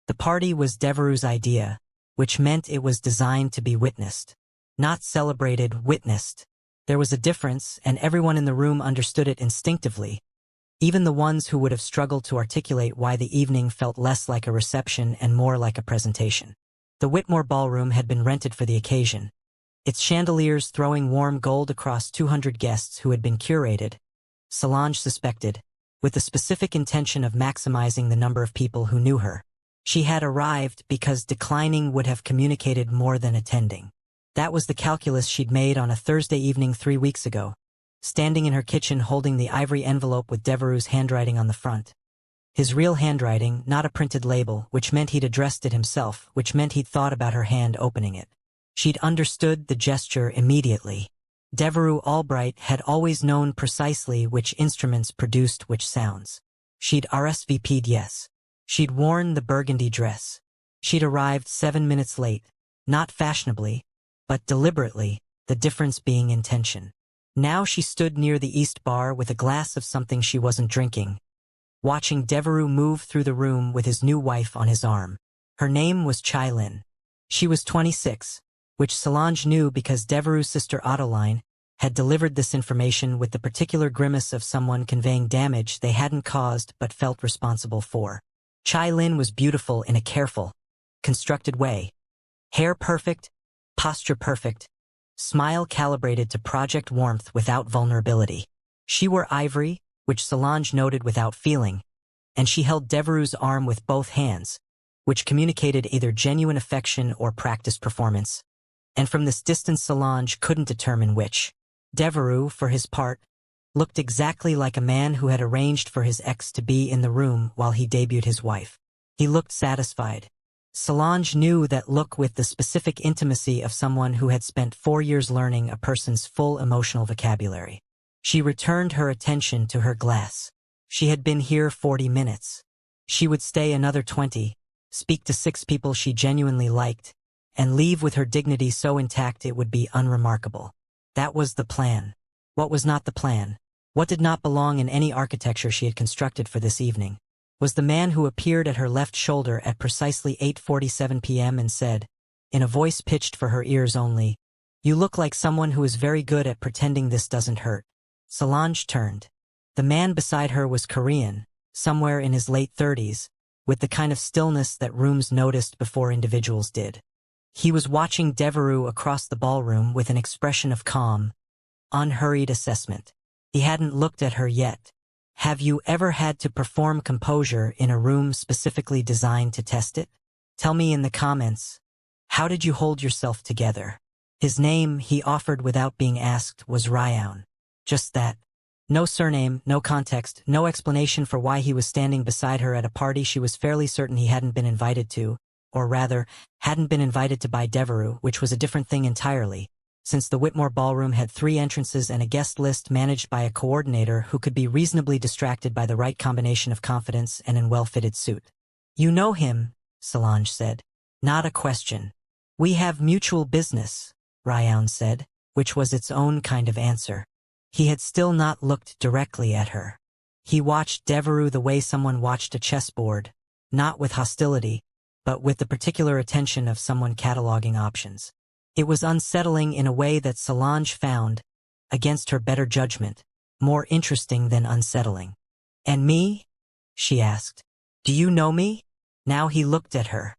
The party was Devereux's idea, which meant it was designed to be witnessed. Not celebrated, witnessed. There was a difference, and everyone in the room understood it instinctively, even the ones who would have struggled to articulate why the evening felt less like a reception and more like a presentation. The Whitmore ballroom had been rented for the occasion, its chandeliers throwing warm gold across 200 guests who had been curated, Solange suspected, with the specific intention of maximizing the number of people who knew her. She had arrived because declining would have communicated more than attending. That was the calculus she'd made on a Thursday evening 3 weeks ago, standing in her kitchen holding the ivory envelope with Devereux's handwriting on the front. His real handwriting, not a printed label, which meant he'd addressed it himself, which meant he'd thought about her hand opening it. She'd understood the gesture immediately. Devereux Albright had always known precisely which instruments produced which sounds. She'd RSVP'd yes. She'd worn the burgundy dress. She'd arrived 7 minutes late, not fashionably, but deliberately, the difference being intention. Now she stood near the East Bar with a glass of something she wasn't drinking, watching Devereux move through the room with his new wife on his arm. Her name was Chaelin. She was 26, which Solange knew because Devereux's sister Adeline had delivered this information with the particular grimace of someone conveying damage they hadn't caused but felt responsible for. Chaelin was beautiful in a careful, constructed way. Hair perfect, posture perfect, smile calibrated to project warmth without vulnerability. She wore ivory, which Solange noted without feeling, and she held Devereux's arm with both hands, which communicated either genuine affection or practiced performance. And from this distance Solange couldn't determine which. Devereux, for his part, looked exactly like a man who had arranged for his ex to be in the room while he debuted his wife. He looked satisfied. Solange knew that look with the specific intimacy of someone who had spent 4 years learning a person's full emotional vocabulary. She returned her attention to her glass. She had been here 40 minutes. She would stay another 20, speak to 6 people she genuinely liked, and leave with her dignity so intact it would be unremarkable. That was the plan. What was not the plan? What did not belong in any architecture she had constructed for this evening? Was the man who appeared at her left shoulder at precisely 8:47 p.m. and said, in a voice pitched for her ears only, "You look like someone who is very good at pretending this doesn't hurt." Solange turned. The man beside her was Korean, somewhere in his late 30s, with the kind of stillness that rooms noticed before individuals did. He was watching Devereux across the ballroom with an expression of calm, unhurried assessment. He hadn't looked at her yet. Have you ever had to perform composure in a room specifically designed to test it? Tell me in the comments. How did you hold yourself together? His name, he offered without being asked, was Ryeoun. Just that. No surname, no context, no explanation for why he was standing beside her at a party she was fairly certain he hadn't been invited to, or rather, hadn't been invited to by Devereux, which was a different thing entirely, since the Whitmore ballroom had 3 entrances and a guest list managed by a coordinator who could be reasonably distracted by the right combination of confidence and an well-fitted suit. "You know him," Solange said. "Not a question." "We have mutual business," Ryeoun said, which was its own kind of answer. He had still not looked directly at her. He watched Devereux the way someone watched a chessboard, not with hostility, but with the particular attention of someone cataloging options. It was unsettling in a way that Solange found, against her better judgment, more interesting than unsettling. "And me?" she asked. "Do you know me?" Now he looked at her.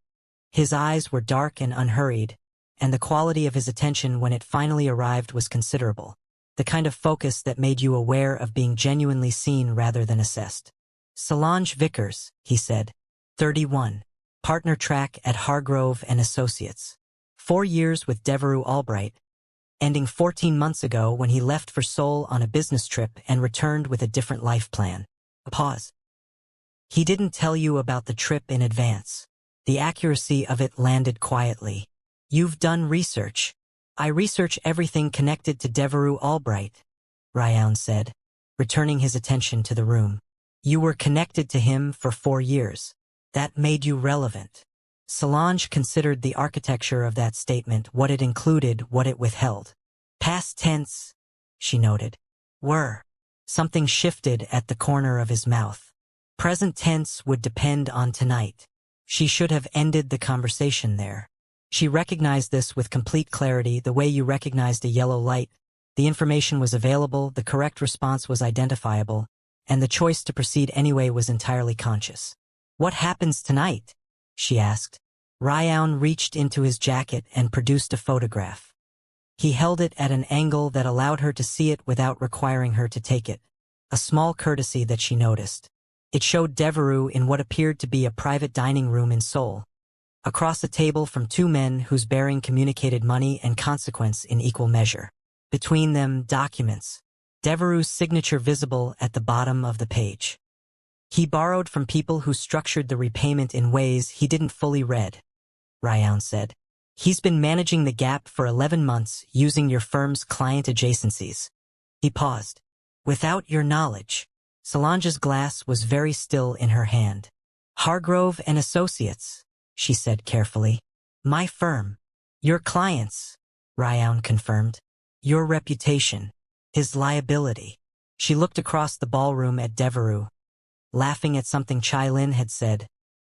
His eyes were dark and unhurried, and the quality of his attention when it finally arrived was considerable. The kind of focus that made you aware of being genuinely seen rather than assessed. "Solange Vickers," he said. 31. Partner track at Hargrove and Associates. 4 years with Devereux Albright, ending 14 months ago when he left for Seoul on a business trip and returned with a different life plan. A pause. "He didn't tell you about the trip in advance." The accuracy of it landed quietly. "You've done research." "I research everything connected to Devereux Albright," Ryeoun said, returning his attention to the room. "You were connected to him for 4 years. That made you relevant." Solange considered the architecture of that statement, what it included, what it withheld. "Past tense," she noted. "Were." Something shifted at the corner of his mouth. "Present tense would depend on tonight." She should have ended the conversation there. She recognized this with complete clarity, the way you recognized a yellow light. The information was available, the correct response was identifiable, and the choice to proceed anyway was entirely conscious. "What happens tonight?" she asked. Ryeoun reached into his jacket and produced a photograph. He held it at an angle that allowed her to see it without requiring her to take it, a small courtesy that she noticed. It showed Devereux in what appeared to be a private dining room in Seoul, across a table from two men whose bearing communicated money and consequence in equal measure. Between them, documents. Devereux's signature visible at the bottom of the page. He borrowed from people who structured the repayment in ways he didn't fully read, Ryeoun said. He's been managing the gap for 11 months using your firm's client adjacencies. He paused. Without your knowledge. Solange's glass was very still in her hand. Hargrove and Associates, she said carefully. My firm. Your clients, Ryeoun confirmed. Your reputation. His liability. She looked across the ballroom at Devereux, laughing at something Chaelin had said.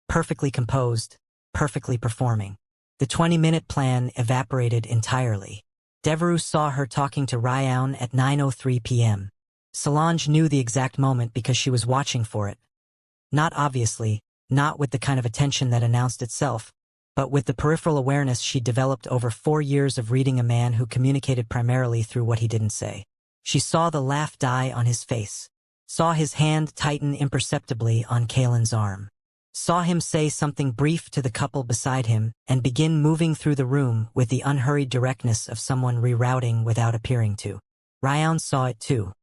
Perfectly composed, perfectly performing. The 20-minute plan evaporated entirely. Devereux saw her talking to Ryeoun at 9:03 p.m. Solange knew the exact moment because she was watching for it. Not obviously, not with the kind of attention that announced itself, but with the peripheral awareness she developed over 4 years of reading a man who communicated primarily through what he didn't say. She saw the laugh die on his face, saw his hand tighten imperceptibly on Chaelin's arm, saw him say something brief to the couple beside him and begin moving through the room with the unhurried directness of someone rerouting without appearing to. Ryeoun saw it too.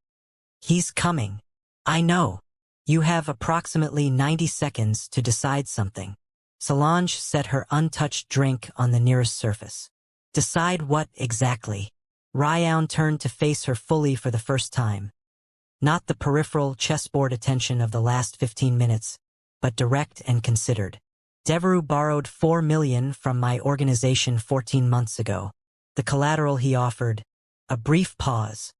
He's coming. I know. You have approximately 90 seconds to decide something. Solange set her untouched drink on the nearest surface. Decide what exactly? Ryeoun turned to face her fully for the first time. Not the peripheral chessboard attention of the last 15 minutes, but direct and considered. Devereux borrowed $4 million from my organization 14 months ago. The collateral he offered, a brief pause,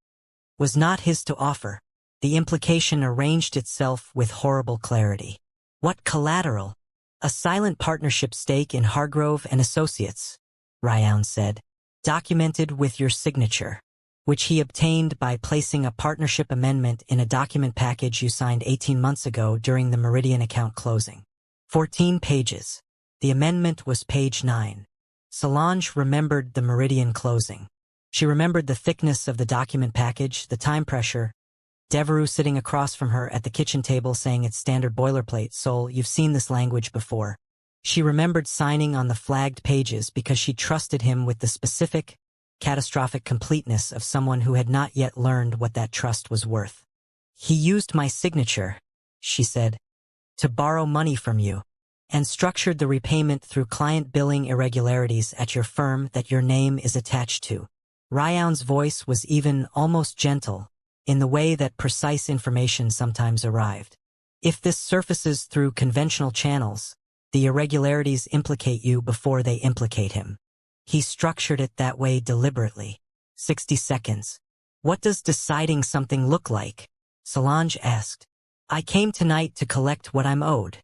was not his to offer. The implication arranged itself with horrible clarity. What collateral? A silent partnership stake in Hargrove and Associates, Ryeoun said, documented with your signature, which he obtained by placing a partnership amendment in a document package you signed 18 months ago during the Meridian account closing. 14 pages. The amendment was page 9. Solange remembered the Meridian closing. She remembered the thickness of the document package, the time pressure. Devereux sitting across from her at the kitchen table saying it's standard boilerplate, Sol, you've seen this language before. She remembered signing on the flagged pages because she trusted him with the specific, catastrophic completeness of someone who had not yet learned what that trust was worth. He used my signature, she said, to borrow money from you, and structured the repayment through client billing irregularities at your firm that your name is attached to. Ryeoun's voice was even almost gentle, in the way that precise information sometimes arrived. If this surfaces through conventional channels, the irregularities implicate you before they implicate him. He structured it that way deliberately. 60 seconds. What does deciding something look like? Solange asked. I came tonight to collect what I'm owed,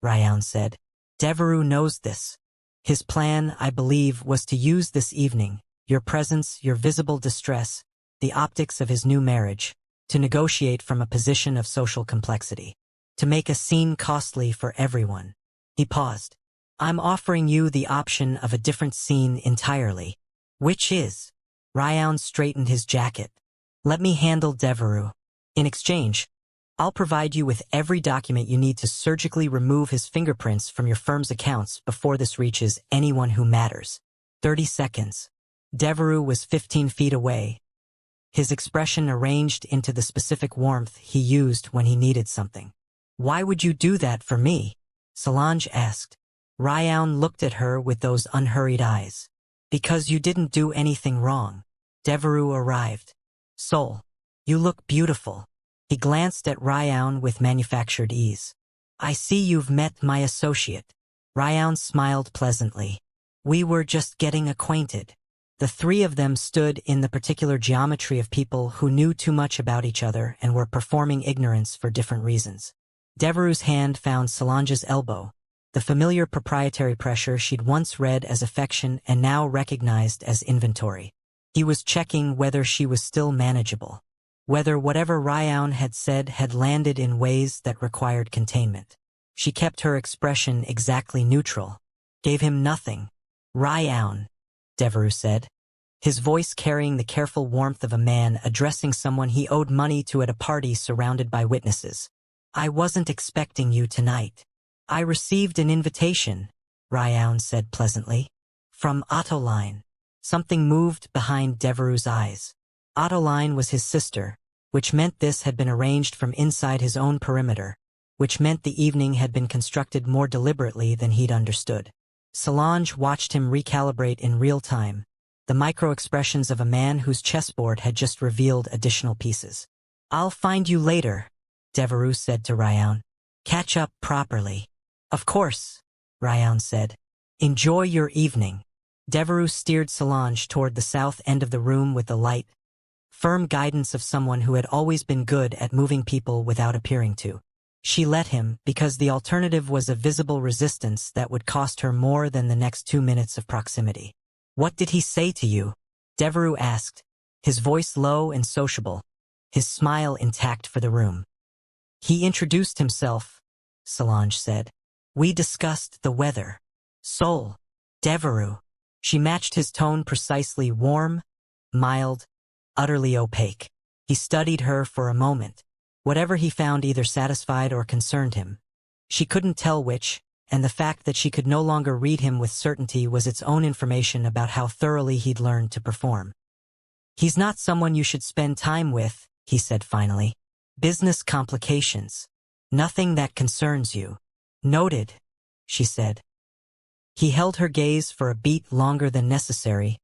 Ryeoun said. Devereux knows this. His plan, I believe, was to use this evening, your presence, your visible distress, the optics of his new marriage, to negotiate from a position of social complexity, to make a scene costly for everyone. He paused. I'm offering you the option of a different scene entirely. Which is? Ryeoun straightened his jacket. Let me handle Devereux. In exchange, I'll provide you with every document you need to surgically remove his fingerprints from your firm's accounts before this reaches anyone who matters. 30 seconds. Devereux was 15 feet away, his expression arranged into the specific warmth he used when he needed something. Why would you do that for me? Solange asked. Ryeoun looked at her with those unhurried eyes. Because you didn't do anything wrong. Devereux arrived. Sol, you look beautiful. He glanced at Ryeoun with manufactured ease. I see you've met my associate. Ryeoun smiled pleasantly. We were just getting acquainted. The three of them stood in the particular geometry of people who knew too much about each other and were performing ignorance for different reasons. Devereux's hand found Solange's elbow, the familiar proprietary pressure she'd once read as affection and now recognized as inventory. He was checking whether she was still manageable, whether whatever Ryeoun had said had landed in ways that required containment. She kept her expression exactly neutral, gave him nothing. "Ryeoun," Devereux said, his voice carrying the careful warmth of a man addressing someone he owed money to at a party surrounded by witnesses. "I wasn't expecting you tonight." "I received an invitation," Ryeoun said pleasantly. "From Chaelin." Something moved behind Devereux's eyes. Chaelin was his sister, which meant this had been arranged from inside his own perimeter, which meant the evening had been constructed more deliberately than he'd understood. Solange watched him recalibrate in real time, the micro-expressions of a man whose chessboard had just revealed additional pieces. "I'll find you later," Devereux said to Ryeoun. "Catch up properly." "Of course," Ryeoun said. "Enjoy your evening." Devereux steered Solange toward the south end of the room with the light, firm guidance of someone who had always been good at moving people without appearing to. She let him because the alternative was a visible resistance that would cost her more than the next 2 minutes of proximity. "What did he say to you?" Devereux asked, his voice low and sociable, his smile intact for the room. "He introduced himself," Solange said. "We discussed the weather." "Sol." "Devereux." She matched his tone precisely, warm, mild, utterly opaque. He studied her for a moment. Whatever he found either satisfied or concerned him. She couldn't tell which, and the fact that she could no longer read him with certainty was its own information about how thoroughly he'd learned to perform. "He's not someone you should spend time with," he said finally. "Business complications. Nothing that concerns you." "Noted," she said. He held her gaze for a beat longer than necessary,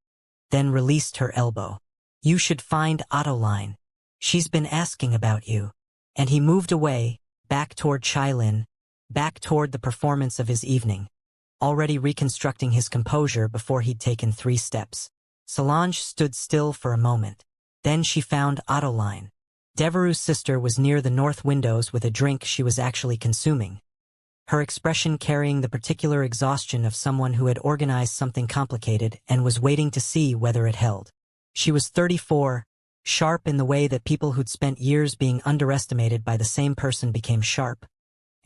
then released her elbow. "You should find Chaelin. She's been asking about you." And he moved away, back toward Chaelin, back toward the performance of his evening, already reconstructing his composure before he'd taken 3 steps. Solange stood still for a moment. Then she found Chaelin. Devereux's sister was near the north windows with a drink she was actually consuming, her expression carrying the particular exhaustion of someone who had organized something complicated and was waiting to see whether it held. She was 34, sharp in the way that people who'd spent years being underestimated by the same person became sharp,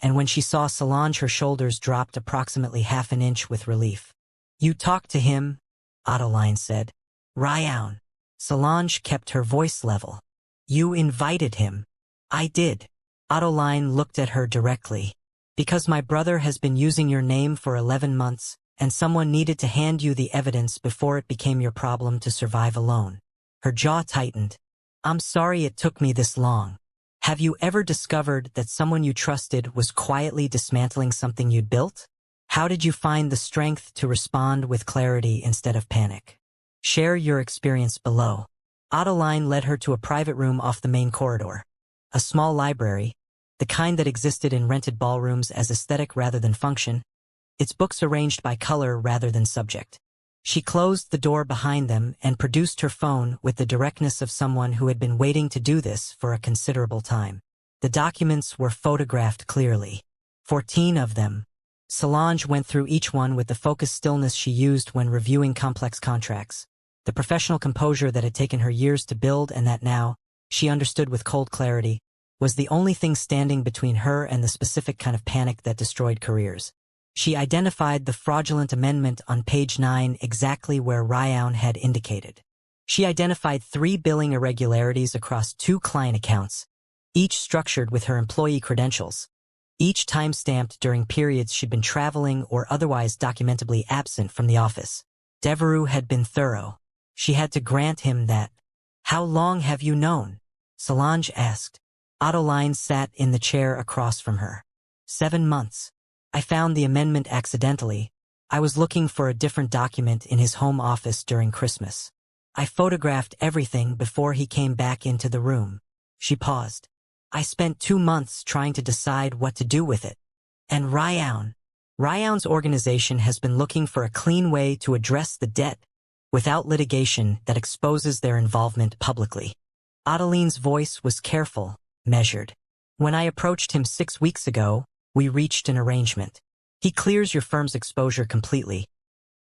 and when she saw Solange her shoulders dropped approximately half an inch with relief. "You talked to him," Chaelin said. "Ryeoun." Solange kept her voice level. "You invited him." "I did." Chaelin looked at her directly. "Because my brother has been using your name for 11 months, and someone needed to hand you the evidence before it became your problem to survive alone." Her jaw tightened. "I'm sorry it took me this long. Have you ever discovered that someone you trusted was quietly dismantling something you'd built? How did you find the strength to respond with clarity instead of panic? Share your experience below." Chaelin led her to a private room off the main corridor. A small library, the kind that existed in rented ballrooms as aesthetic rather than function, its books arranged by color rather than subject. She closed the door behind them and produced her phone with the directness of someone who had been waiting to do this for a considerable time. The documents were photographed clearly. 14 of them. Solange went through each one with the focused stillness she used when reviewing complex contracts. The professional composure that had taken her years to build and that now, she understood with cold clarity, was the only thing standing between her and the specific kind of panic that destroyed careers. She identified the fraudulent amendment on page 9 exactly where Ryeoun had indicated. She identified 3 billing irregularities across 2 client accounts, each structured with her employee credentials, each time-stamped during periods she'd been traveling or otherwise documentably absent from the office. Devereux had been thorough. She had to grant him that. "How long have you known?" Solange asked. Chaelin sat in the chair across from her. 7 months. "I found the amendment accidentally. I was looking for a different document in his home office during Christmas. I photographed everything before he came back into the room." She paused. "I spent 2 months trying to decide what to do with it. And Ryeoun. Ryeoun's organization has been looking for a clean way to address the debt without litigation that exposes their involvement publicly." Chaelin's voice was careful, measured. "When I approached him 6 weeks ago, we reached an arrangement. He clears your firm's exposure completely,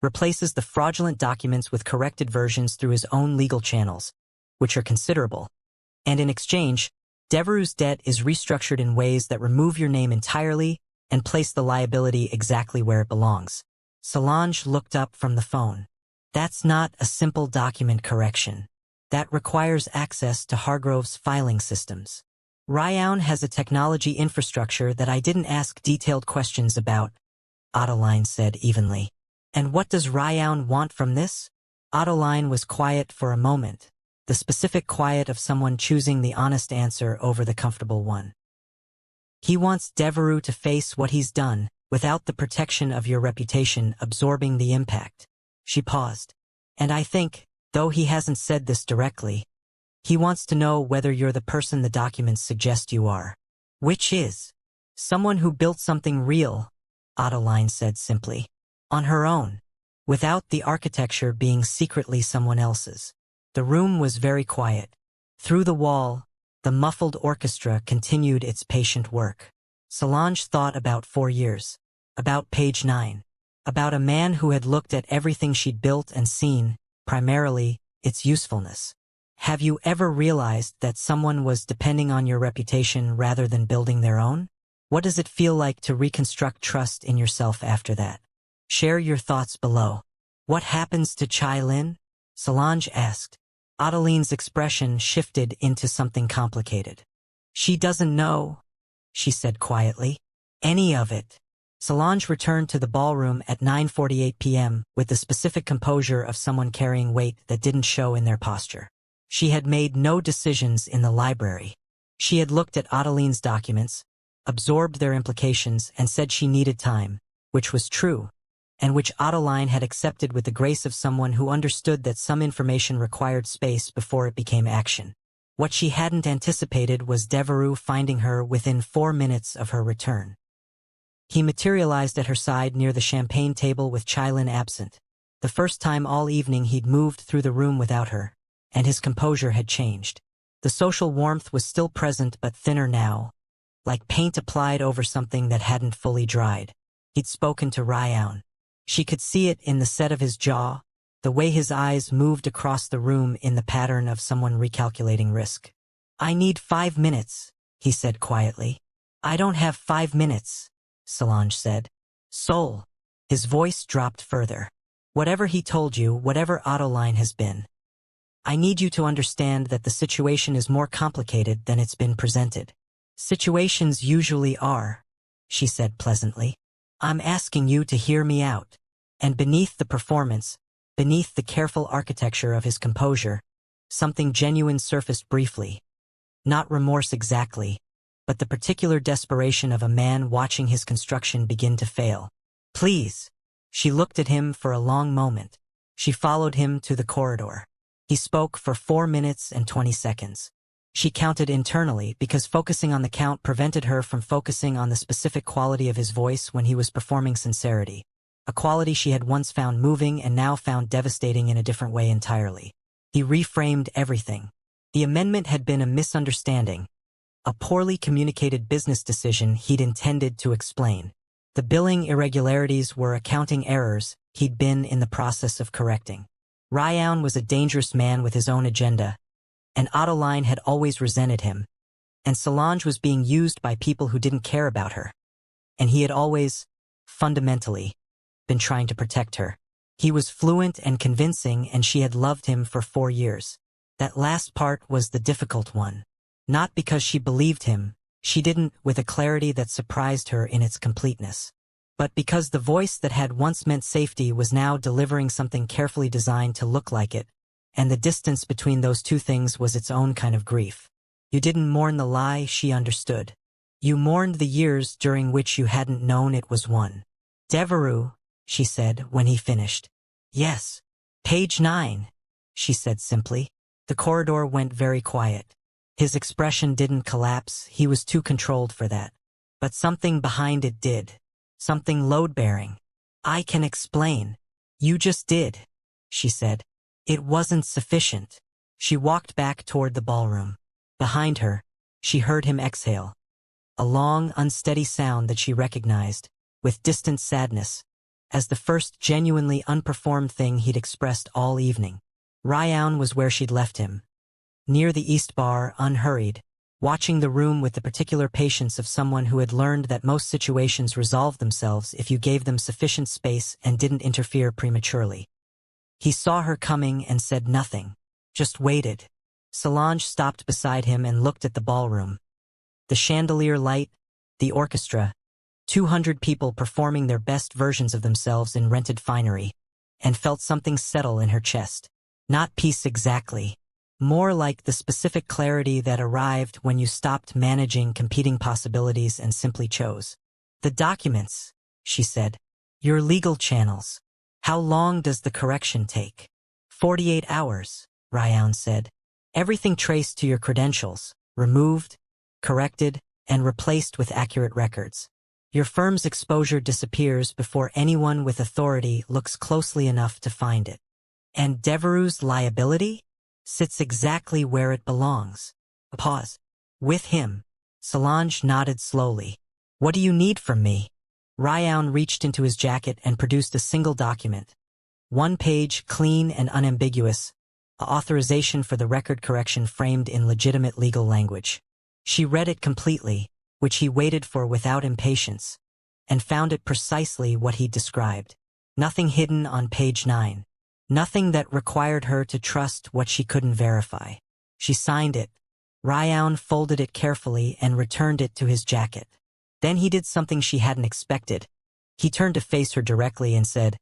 replaces the fraudulent documents with corrected versions through his own legal channels, which are considerable. And in exchange, Devereux's debt is restructured in ways that remove your name entirely and place the liability exactly where it belongs. Solange looked up from the phone. That's not a simple document correction. That requires access to Hargrove's filing systems. Ryeoun has a technology infrastructure that I didn't ask detailed questions about, Adeline said evenly. And what does Ryeoun want from this? Adeline was quiet for a moment, the specific quiet of someone choosing the honest answer over the comfortable one. He wants Devereux to face what he's done, without the protection of your reputation absorbing the impact. She paused. And I think, though he hasn't said this directly, he wants to know whether you're the person the documents suggest you are. Which is? Someone who built something real, Adeline said simply. On her own, without the architecture being secretly someone else's. The room was very quiet. Through the wall, the muffled orchestra continued its patient work. Solange thought about 4 years. About page 9. About a man who had looked at everything she'd built and seen, primarily, its usefulness. Have you ever realized that someone was depending on your reputation rather than building their own? What does it feel like to reconstruct trust in yourself after that? Share your thoughts below. What happens to Chaelin? Solange asked. Adeline's expression shifted into something complicated. She doesn't know, she said quietly. Any of it. Solange returned to the ballroom at 9:48 p.m. with the specific composure of someone carrying weight that didn't show in their posture. She had made no decisions in the library. She had looked at Adeline's documents, absorbed their implications, and said she needed time, which was true, and which Adeline had accepted with the grace of someone who understood that some information required space before it became action. What she hadn't anticipated was Devereux finding her within 4 minutes of her return. He materialized at her side near the champagne table with Chaelin absent. The first time all evening he'd moved through the room without her, and his composure had changed. The social warmth was still present but thinner now, like paint applied over something that hadn't fully dried. He'd spoken to Ryeoun. She could see it in the set of his jaw, the way his eyes moved across the room in the pattern of someone recalculating risk. I need 5 minutes, he said quietly. I don't have 5 minutes, Solange said. Soul. His voice dropped further. Whatever he told you, whatever Adeline has been. I need you to understand that the situation is more complicated than it's been presented. Situations usually are, she said pleasantly. I'm asking you to hear me out. And beneath the performance, beneath the careful architecture of his composure, something genuine surfaced briefly. Not remorse exactly, but the particular desperation of a man watching his construction begin to fail. Please. She looked at him for a long moment. She followed him to the corridor. He spoke for 4 minutes and 20 seconds. She counted internally because focusing on the count prevented her from focusing on the specific quality of his voice when he was performing sincerity, a quality she had once found moving and now found devastating in a different way entirely. He reframed everything. The amendment had been a misunderstanding, a poorly communicated business decision he'd intended to explain. The billing irregularities were accounting errors he'd been in the process of correcting. Ryeoun was a dangerous man with his own agenda, and Adeline had always resented him, and Solange was being used by people who didn't care about her, and he had always, fundamentally, been trying to protect her. He was fluent and convincing, and she had loved him for 4 years. That last part was the difficult one. Not because she believed him, she didn't with a clarity that surprised her in its completeness, but because the voice that had once meant safety was now delivering something carefully designed to look like it, and the distance between those two things was its own kind of grief. You didn't mourn the lie, she understood. You mourned the years during which you hadn't known it was one. Devereux, she said when he finished. Yes. Page 9, she said simply. The corridor went very quiet. His expression didn't collapse, he was too controlled for that. But something behind it did. Something load-bearing. I can explain. You just did, she said. It wasn't sufficient. She walked back toward the ballroom. Behind her, she heard him exhale. A long, unsteady sound that she recognized, with distant sadness, as the first genuinely unperformed thing he'd expressed all evening. Ryeoun was where she'd left him, near the East Bar, unhurried, watching the room with the particular patience of someone who had learned that most situations resolved themselves if you gave them sufficient space and didn't interfere prematurely. He saw her coming and said nothing, just waited. Solange stopped beside him and looked at the ballroom. The chandelier light, the orchestra, 200 people performing their best versions of themselves in rented finery, and felt something settle in her chest. Not peace exactly. More like the specific clarity that arrived when you stopped managing competing possibilities and simply chose. The documents, she said. Your legal channels. How long does the correction take? 48 hours, Ryeoun said. Everything traced to your credentials, removed, corrected, and replaced with accurate records. Your firm's exposure disappears before anyone with authority looks closely enough to find it. And Devereux's liability sits exactly where it belongs. A pause. With him. Solange nodded slowly. What do you need from me? Ryeoun reached into his jacket and produced a single document. One page, clean and unambiguous, an authorization for the record correction framed in legitimate legal language. She read it completely, which he waited for without impatience, and found it precisely what he described. Nothing hidden on page 9. Nothing that required her to trust what she couldn't verify. She signed it. Ryeoun folded it carefully and returned it to his jacket. Then he did something she hadn't expected. He turned to face her directly and said,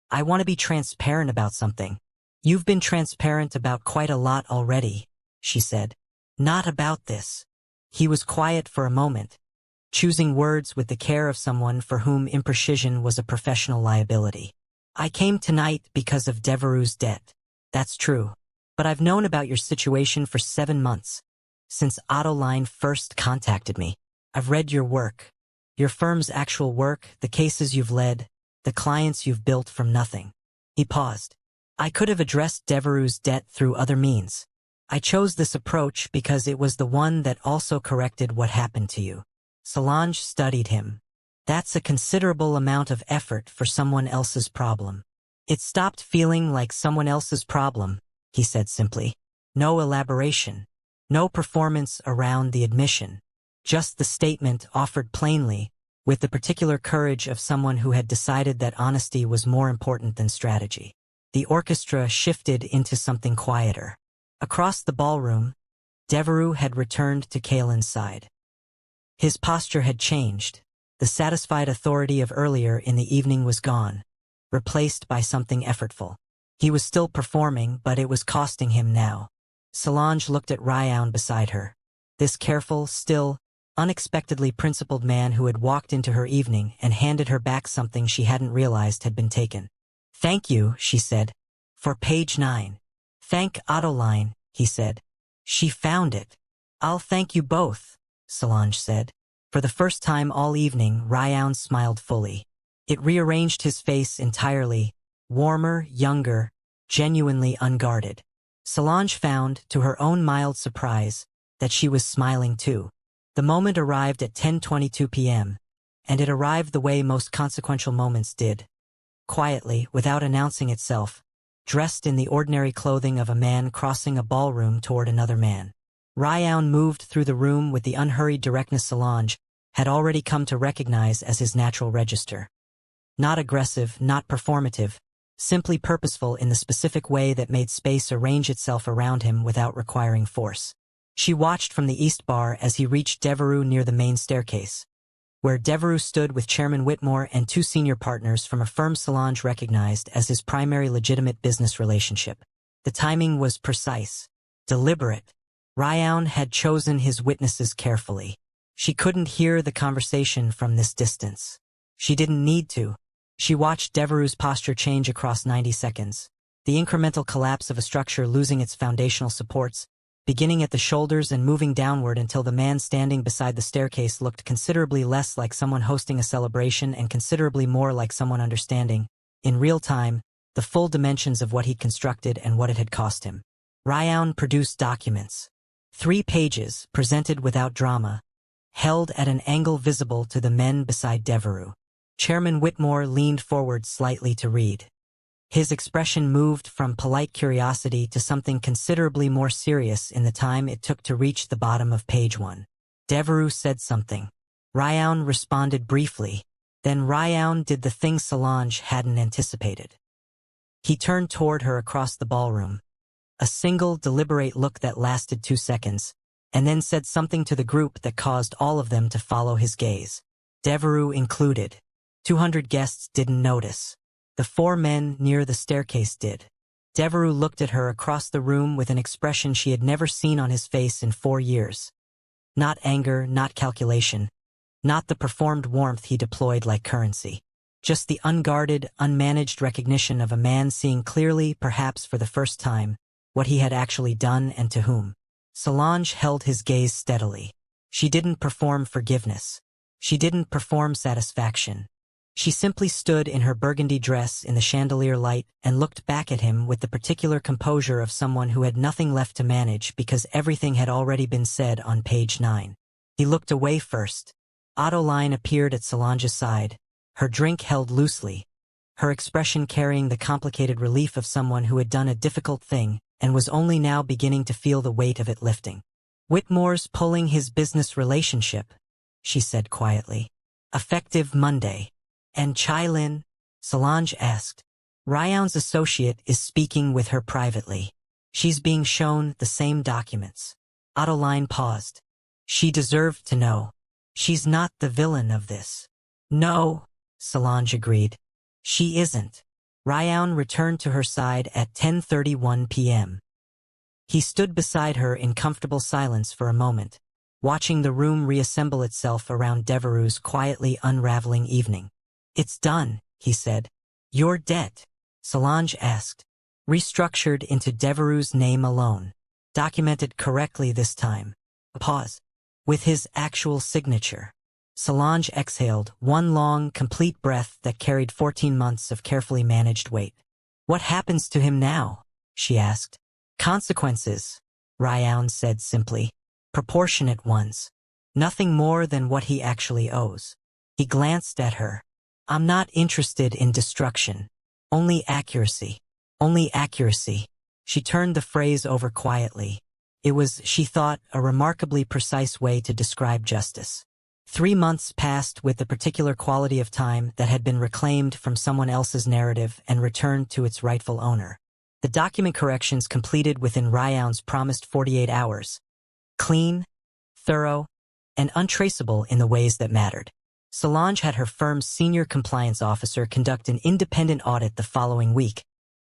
I want to be transparent about something. You've been transparent about quite a lot already, she said. Not about this. He was quiet for a moment, choosing words with the care of someone for whom imprecision was a professional liability. I came tonight because of Devereux's debt. That's true. But I've known about your situation for 7 months. Since Chaelin first contacted me. I've read your work. Your firm's actual work, the cases you've led, the clients you've built from nothing. He paused. I could have addressed Devereux's debt through other means. I chose this approach because it was the one that also corrected what happened to you. Solange studied him. That's a considerable amount of effort for someone else's problem. It stopped feeling like someone else's problem, he said simply. No elaboration. No performance around the admission. Just the statement offered plainly, with the particular courage of someone who had decided that honesty was more important than strategy. The orchestra shifted into something quieter. Across the ballroom, Devereux had returned to Chaelin's side. His posture had changed. The satisfied authority of earlier in the evening was gone, replaced by something effortful. He was still performing, but it was costing him now. Solange looked at Ryeoun beside her. This careful, still, unexpectedly principled man who had walked into her evening and handed her back something she hadn't realized had been taken. Thank you, she said. For page 9. Thank Chaelin, he said. She found it. I'll thank you both, Solange said. For the first time all evening, Ryeoun smiled fully. It rearranged his face entirely, warmer, younger, genuinely unguarded. Solange found, to her own mild surprise, that she was smiling too. The moment arrived at 10:22 p.m., and it arrived the way most consequential moments did. Quietly, without announcing itself, dressed in the ordinary clothing of a man crossing a ballroom toward another man. Ryeoun moved through the room with the unhurried directness Solange had already come to recognize as his natural register. Not aggressive, not performative, simply purposeful in the specific way that made space arrange itself around him without requiring force. She watched from the East Bar as he reached Devereux near the main staircase, where Devereux stood with Chairman Whitmore and 2 senior partners from a firm Solange recognized as his primary legitimate business relationship. The timing was precise, deliberate. Ryeoun had chosen his witnesses carefully. She couldn't hear the conversation from this distance. She didn't need to. She watched Devereux's posture change across 90 seconds, the incremental collapse of a structure losing its foundational supports, beginning at the shoulders and moving downward until the man standing beside the staircase looked considerably less like someone hosting a celebration and considerably more like someone understanding, in real time, the full dimensions of what he'd constructed and what it had cost him. Ryeoun produced documents. 3 pages, presented without drama, held at an angle visible to the men beside Devereux. Chairman Whitmore leaned forward slightly to read. His expression moved from polite curiosity to something considerably more serious in the time it took to reach the bottom of page 1. Devereux said something. Ryeoun responded briefly. Then Ryeoun did the thing Solange hadn't anticipated. He turned toward her across the ballroom. A single, deliberate look that lasted 2 seconds, and then said something to the group that caused all of them to follow his gaze. Devereux included. 200 guests didn't notice. The 4 men near the staircase did. Devereux looked at her across the room with an expression she had never seen on his face in 4 years. Not anger, not calculation. Not the performed warmth he deployed like currency. Just the unguarded, unmanaged recognition of a man seeing clearly, perhaps for the first time, what he had actually done and to whom. Solange held his gaze steadily. She didn't perform forgiveness. She didn't perform satisfaction. She simply stood in her burgundy dress in the chandelier light and looked back at him with the particular composure of someone who had nothing left to manage because everything had already been said on page 9. He looked away first. Chaelin appeared at Solange's side, her drink held loosely, her expression carrying the complicated relief of someone who had done a difficult thing and was only now beginning to feel the weight of it lifting. "Whitmore's pulling his business relationship," she said quietly. "Effective Monday." "And Chaelin?" Solange asked. "Ryeoun's associate is speaking with her privately. She's being shown the same documents." Chaelin paused. She deserved to know. She's not the villain of this. "No," Solange agreed. "She isn't." Ryeoun returned to her side at 10:31 p.m. He stood beside her in comfortable silence for a moment, watching the room reassemble itself around Devereux's quietly unraveling evening. "It's done," he said. "Your debt?" Solange asked. "Restructured into Devereux's name alone. Documented correctly this time." A pause. "With his actual signature." Solange exhaled, one long, complete breath that carried 14 months of carefully managed weight. "What happens to him now?" she asked. "Consequences," Ryeoun said simply. "Proportionate ones. Nothing more than what he actually owes." He glanced at her. "I'm not interested in destruction. Only accuracy. Only accuracy." She turned the phrase over quietly. It was, she thought, a remarkably precise way to describe justice. 3 months passed with the particular quality of time that had been reclaimed from someone else's narrative and returned to its rightful owner. The document corrections completed within Ryeoun's promised 48 hours. Clean, thorough, and untraceable in the ways that mattered. Solange had her firm's senior compliance officer conduct an independent audit the following week,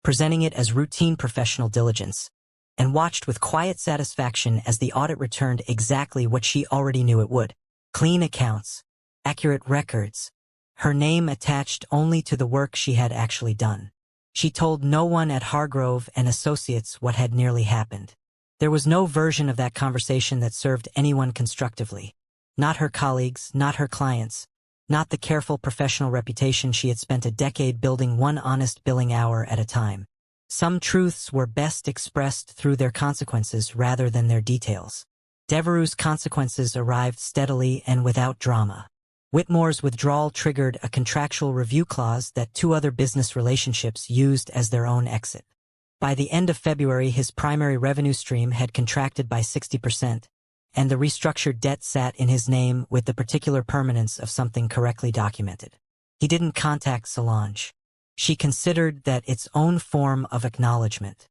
presenting it as routine professional diligence, and watched with quiet satisfaction as the audit returned exactly what she already knew it would. Clean accounts, accurate records, her name attached only to the work she had actually done. She told no one at Hargrove and Associates what had nearly happened. There was no version of that conversation that served anyone constructively. Not her colleagues, not her clients, not the careful professional reputation she had spent a decade building one honest billing hour at a time. Some truths were best expressed through their consequences rather than their details. Devereux's consequences arrived steadily and without drama. Whitmore's withdrawal triggered a contractual review clause that 2 other business relationships used as their own exit. By the end of February, his primary revenue stream had contracted by 60%, and the restructured debt sat in his name with the particular permanence of something correctly documented. He didn't contact Solange. She considered that its own form of acknowledgement.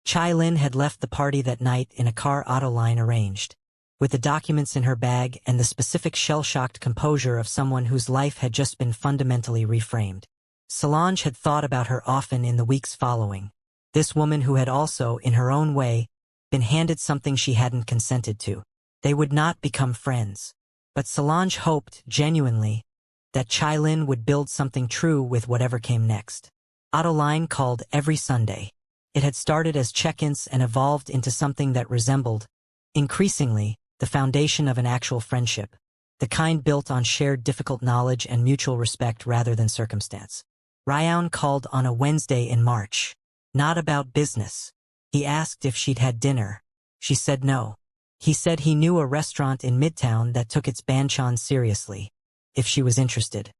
Chaelin had left the party that night in a car Chaelin arranged, with the documents in her bag and the specific shell-shocked composure of someone whose life had just been fundamentally reframed. Solange had thought about her often in the weeks following. This woman who had also, in her own way, been handed something she hadn't consented to. They would not become friends. But Solange hoped, genuinely, that Chaelin would build something true with whatever came next. Chaelin called every Sunday. It had started as check-ins and evolved into something that resembled, increasingly, the foundation of an actual friendship, the kind built on shared difficult knowledge and mutual respect rather than circumstance. Ryeoun called on a Wednesday in March. Not about business. He asked if she'd had dinner. She said no. He said he knew a restaurant in Midtown that took its banchan seriously. If she was interested.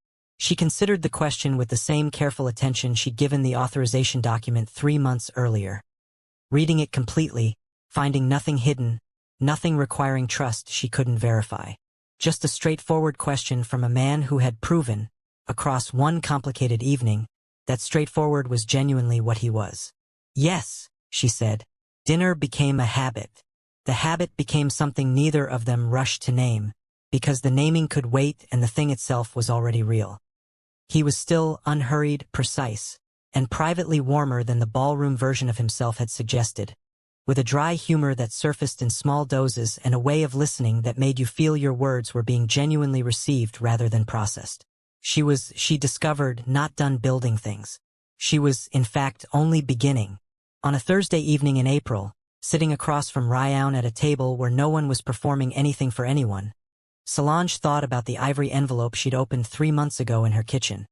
She considered the question with the same careful attention she'd given the authorization document 3 months earlier. Reading it completely, finding nothing hidden, nothing requiring trust she couldn't verify. Just a straightforward question from a man who had proven, across one complicated evening, that straightforward was genuinely what he was. Yes, she said. Dinner became a habit. The habit became something neither of them rushed to name, because the naming could wait and the thing itself was already real. He was still unhurried, precise, and privately warmer than the ballroom version of himself had suggested, with a dry humor that surfaced in small doses and a way of listening that made you feel your words were being genuinely received rather than processed. She discovered, not done building things. She was, in fact, only beginning. On a Thursday evening in April, sitting across from Ryeoun at a table where no one was performing anything for anyone, Solange thought about the ivory envelope she'd opened 3 months ago in her kitchen.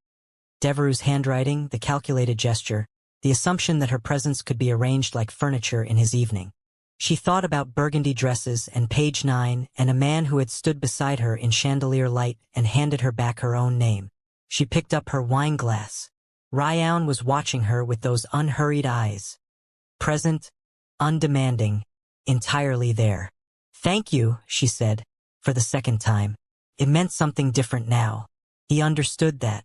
Devereux's handwriting, the calculated gesture, the assumption that her presence could be arranged like furniture in his evening. She thought about burgundy dresses and page 9 and a man who had stood beside her in chandelier light and handed her back her own name. She picked up her wine glass. Ryeoun was watching her with those unhurried eyes. Present, undemanding, entirely there. "Thank you," she said, for the second time. It meant something different now. He understood that.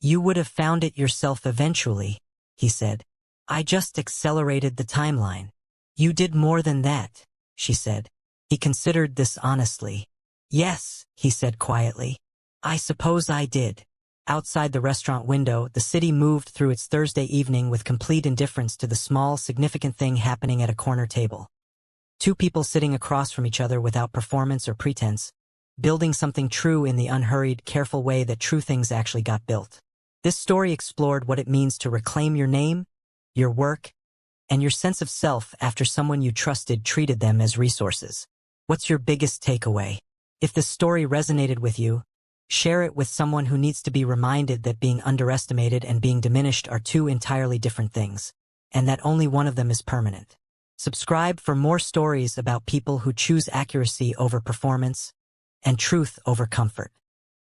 "You would have found it yourself eventually," he said. "I just accelerated the timeline." "You did more than that," she said. He considered this honestly. "Yes," he said quietly. "I suppose I did." Outside the restaurant window, the city moved through its Thursday evening with complete indifference to the small, significant thing happening at a corner table. 2 people sitting across from each other without performance or pretense, building something true in the unhurried, careful way that true things actually got built. This story explored what it means to reclaim your name, your work, and your sense of self after someone you trusted treated them as resources. What's your biggest takeaway? If this story resonated with you, share it with someone who needs to be reminded that being underestimated and being diminished are 2 entirely different things, and that only one of them is permanent. Subscribe for more stories about people who choose accuracy over performance and truth over comfort.